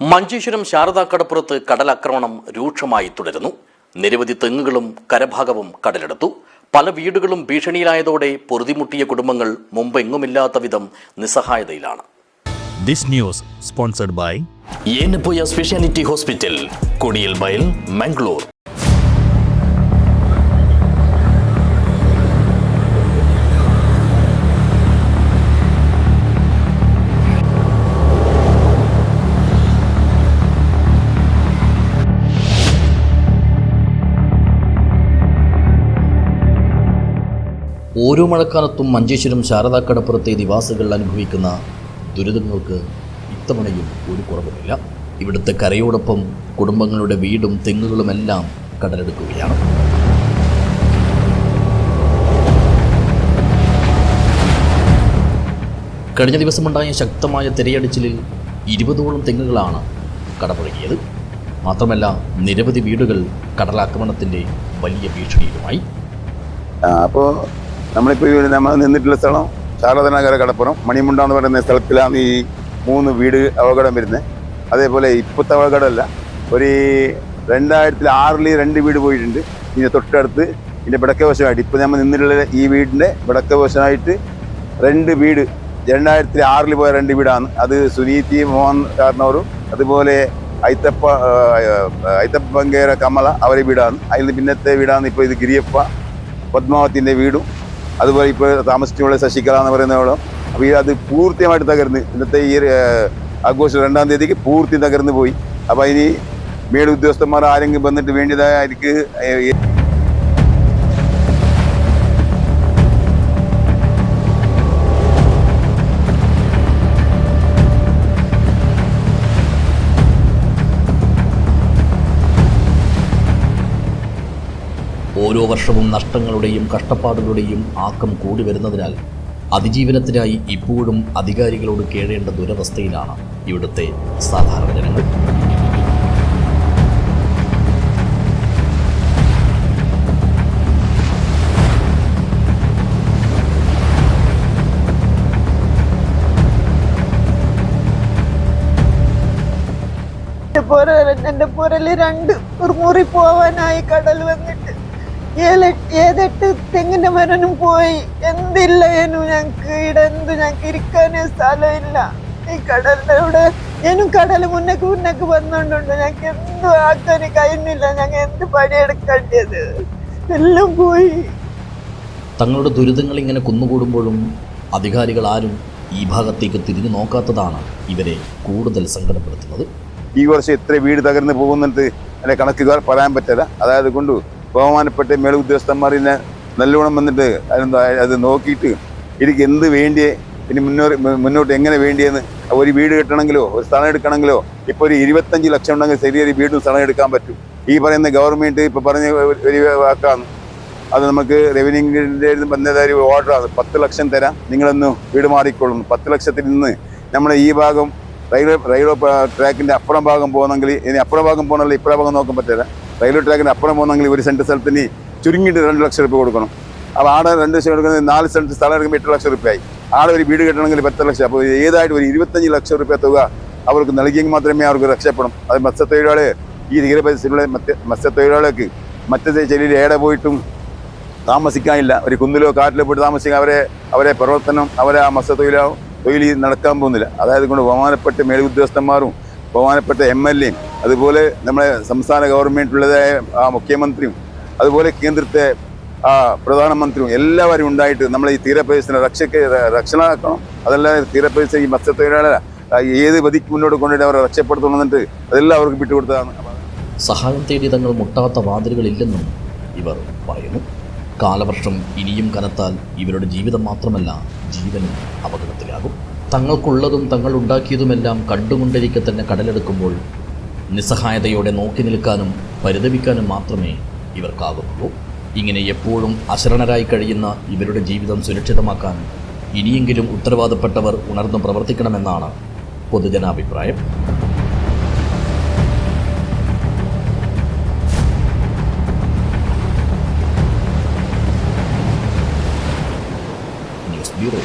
മഞ്ചേശ്വരം ശാരദാക്കടപ്പുറത്ത് കടലാക്രമണം രൂക്ഷമായി തുടരുന്നു. നിരവധി തെങ്ങുകളും കരഭാഗവും കടലെടുത്തു. പല വീടുകളും ഭീഷണിയിലായതോടെ പൊറുതിമുട്ടിയ കുടുംബങ്ങൾ മുമ്പെങ്ങുമില്ലാത്ത വിധം നിസ്സഹായതയിലാണ്. This news sponsored by Yenepoya speciality hospital, Kodialbail, Mangalore. ഓരോ മഴക്കാലത്തും മഞ്ചേശ്വരം ശാരദാക്കടപ്പുറത്തെ നിവാസികൾ അനുഭവിക്കുന്ന ദുരിതങ്ങൾക്ക് ഇത്തവണയും ഒരു കുറവുമില്ല. ഇവിടുത്തെ കരയോടൊപ്പം കുടുംബങ്ങളുടെ വീടും തെങ്ങുകളുമെല്ലാം കടലെടുക്കുകയാണ്. കഴിഞ്ഞ ദിവസമുണ്ടായ ശക്തമായ തിരയടിച്ചിലിൽ 20ഓളം തെങ്ങുകളാണ് കടപുഴകിയത്. മാത്രമല്ല, നിരവധി വീടുകൾ കടലാക്രമണത്തിൻ്റെ വലിയ ഭീഷണിയിലുമായി. അപ്പോൾ നമ്മളിപ്പോൾ നമ്മൾ നിന്നിട്ടുള്ള സ്ഥലം ശാരദാനഗര കടപ്പുറം മണിമുണ്ട എന്ന് പറയുന്ന സ്ഥലത്തിലാണ് ഈ 3 വീട് അപകടം വരുന്നത്. അതേപോലെ ഇപ്പോഴത്തെ അപകടമല്ല, ഒരു 2006 2 വീട് പോയിട്ടുണ്ട്. ഇതിൻ്റെ തൊട്ടടുത്ത് ഇതിൻ്റെ വടക്കേ വശമായിട്ട് ഇപ്പോൾ നമ്മൾ നിന്നിട്ടുള്ള ഈ വീടിൻ്റെ വടക്കേ വശമായിട്ട് 2 വീട് 2006 പോയ 2 വീടാണ്. അത് സുനീതി മോഹൻ കാരണവരും അതുപോലെ ഐത്തപ്പങ്കേര കമല അവരെ വീടാണ്. അതിൽ പിന്നത്തെ വീടാണ് ഇപ്പോൾ ഇത് ഗിരിയപ്പ പത്മാവത്തിൻ്റെ വീടും അതുപോലെ ഇപ്പോൾ താമസിച്ചുള്ള ശശികല എന്ന് പറയുന്നവളും. അപ്പോൾ അത് പൂർത്തിയായിട്ട് തകർന്ന് ഇന്നത്തെ ഈ ആഘോഷം 2-ാം തീയതിക്ക് പൂർത്തി തകർന്ന് പോയി. അപ്പോൾ ഇനി മേൽ ഉദ്യോഗസ്ഥന്മാർ ആരെങ്കിലും വന്നിട്ട് വേണ്ടിയതായ അവർക്ക് ഓരോ വർഷവും നഷ്ടങ്ങളുടെയും കഷ്ടപ്പാടുകളുടെയും ആക്കം കൂടി വരുന്നതിനാൽ അതിജീവനത്തിനായി ഇപ്പോഴും അധികാരികളോട് കേഴേണ്ട ദുരവസ്ഥയിലാണ് ഇവിടുത്തെ സാധാരണ ജനങ്ങൾ. എന്റെ പുരല് 2 മുറി പോവാനായി കടൽ വന്നിട്ട് 7-8 തെങ്ങിന്റെ മരനും പോയി. എന്തില്ലേനു ഞങ്ങക്ക് ഞങ്ങക്ക് ഇരിക്കാനേ സ്ഥലമില്ല. ഈ കടലിന്റെ ഇവിടെ ഞാനും കടല് മുന്നക്ക് വന്നോണ്ടുണ്ട്. ഞങ്ങക്ക് എന്തും ആക്കാന് കഴിയുന്നില്ല. ഞങ്ങൾ എന്ത് പണിയെടുക്കേണ്ടത് എല്ലാം പോയി. തങ്ങളുടെ ദുരിതങ്ങൾ ഇങ്ങനെ കുന്നുകൂടുമ്പോഴും അധികാരികൾ ആരും ഈ ഭാഗത്തേക്ക് തിരിഞ്ഞു നോക്കാത്തതാണ് ഇവരെ കൂടുതൽ സങ്കടപ്പെടുത്തുന്നത്. ഈ വർഷം എത്ര വീട് തകർന്ന് പോകുന്നുണ്ട് അതിൻ്റെ കണക്കുകൾ പറയാൻ പറ്റില്ല. അതായത് കൊണ്ട് ബഹുമാനപ്പെട്ട മേൽ ഉദ്യോഗസ്ഥന്മാരിനെ നല്ലോണം വന്നിട്ട് അത് നോക്കിയിട്ട് എനിക്ക് എന്ത് വേണ്ടിയേ, ഇനി മുന്നോട്ട് എങ്ങനെ വേണ്ടിയെന്ന്. ഒരു വീട് കെട്ടണമെങ്കിലോ ഒരു സ്ഥലം എടുക്കണമെങ്കിലോ ഇപ്പോൾ ഒരു 25 ലക്ഷം ഉണ്ടെങ്കിൽ ചെറിയൊരു വീടും സ്ഥലം എടുക്കാൻ പറ്റും. ഈ പറയുന്ന ഗവൺമെൻറ് ഇപ്പോൾ പറഞ്ഞ ഒരു വാക്കാണ്. അത് നമുക്ക് റവന്യൂവിൻ്റെ വന്നതായ ഒരു ഓർഡറാണ്. 10 ലക്ഷം തരാം, നിങ്ങളൊന്ന് വീട് മാറിക്കൊള്ളുന്നു. 10 ലക്ഷത്തിൽ നിന്ന് നമ്മുടെ ഈ ഭാഗം റെയിൽവേ ട്രാക്കിൻ്റെ അപ്പുറം ഭാഗം പോകുന്നെങ്കിൽ, ഇനി അപ്പുറം ഭാഗം പോകണമെങ്കിൽ ഇപ്പുറം ഭാഗം നോക്കാൻ പറ്റില്ല. റെയിൽവേ ട്രാക്കിന് അപ്പുറം പോകുന്നെങ്കിൽ ഒരു സെൻറ്റ് സ്ഥലത്തിന് ചുരുങ്ങിയിട്ട് 2 ലക്ഷം രൂപ കൊടുക്കണം. അപ്പോൾ ആടെ 2 ലക്ഷം കൊടുക്കുന്നത് 4 സെൻറ്റ് സ്ഥലം എടുക്കുമ്പോൾ 8 ലക്ഷം രൂപയായി. ആടെ ഒരു വീട് കെട്ടണമെങ്കിൽ 10 ലക്ഷം. അപ്പോൾ ഏതായിട്ട് ഒരു 25 ലക്ഷം രൂപ തുക അവർക്ക് നൽകിയെങ്കിൽ മാത്രമേ അവർക്ക് രക്ഷപ്പെടും. അത് മത്സ്യത്തൊഴിലാളി, ഈ തീരപ്രദേശത്തുള്ള മത്സ്യത്തൊഴിലാളികൾക്ക് മറ്റേ ചെല്ലിൽ ഏടെ പോയിട്ടും താമസിക്കാനില്ല. ഒരു കുന്നിലോ കാട്ടിലോ പോയിട്ട് താമസിക്കാൻ അവരെ പ്രവർത്തനം അവരെ ആ തൊഴിൽ നടക്കാൻ പോകുന്നില്ല. അതായത് കൊണ്ട് ബഹുമാനപ്പെട്ട മേലുദ്യോഗസ്ഥന്മാരും ബഹുമാനപ്പെട്ട MLA യും അതുപോലെ നമ്മുടെ സംസ്ഥാന ഗവൺമെൻറ്റിലുള്ളതായ ആ മുഖ്യമന്ത്രിയും അതുപോലെ കേന്ദ്രത്തെ ആ പ്രധാനമന്ത്രിയും എല്ലാവരും ഉണ്ടായിട്ട് നമ്മളെ ഈ തീരപ്രദേശത്തിനെ രക്ഷണമാക്കണം. അതല്ലാതെ തീരപ്രദേശം ഈ മത്സ്യത്തൊഴിലാളികളെ ഏത് വധിക്ക് മുന്നോട്ട് കൊണ്ടുപോയിട്ട് അവരെ രക്ഷപ്പെടുത്തണമെന്നിട്ട് അതെല്ലാം അവർക്ക് വിട്ടുകൊടുത്തതാണ്. സഹായം തേടി തങ്ങൾ മുട്ടാത്ത വാതിലുകളില്ലെന്നും ഇവർ പറയുന്നു. കാലവർഷം ഇനിയും കനത്താൽ ഇവരുടെ ജീവിതം മാത്രമല്ല ജീവനും അപകടത്തിലാകും. തങ്ങൾക്കുള്ളതും തങ്ങൾ ഉണ്ടാക്കിയതുമെല്ലാം കണ്ടുകൊണ്ടിരിക്കെ തന്നെ കടലെടുക്കുമ്പോൾ നിസ്സഹായതയോടെ നോക്കി നിൽക്കാനും പരിതപിക്കാനും മാത്രമേ ഇവർക്കാകുന്നുള്ളൂ. ഇങ്ങനെ എപ്പോഴും അശരണരായി കഴിയുന്ന ഇവരുടെ ജീവിതം സുരക്ഷിതമാക്കാൻ ഇനിയെങ്കിലും ഉത്തരവാദപ്പെട്ടവർ ഉണർന്നു പ്രവർത്തിക്കണമെന്നാണ് പൊതുജനാഭിപ്രായം. News bureau.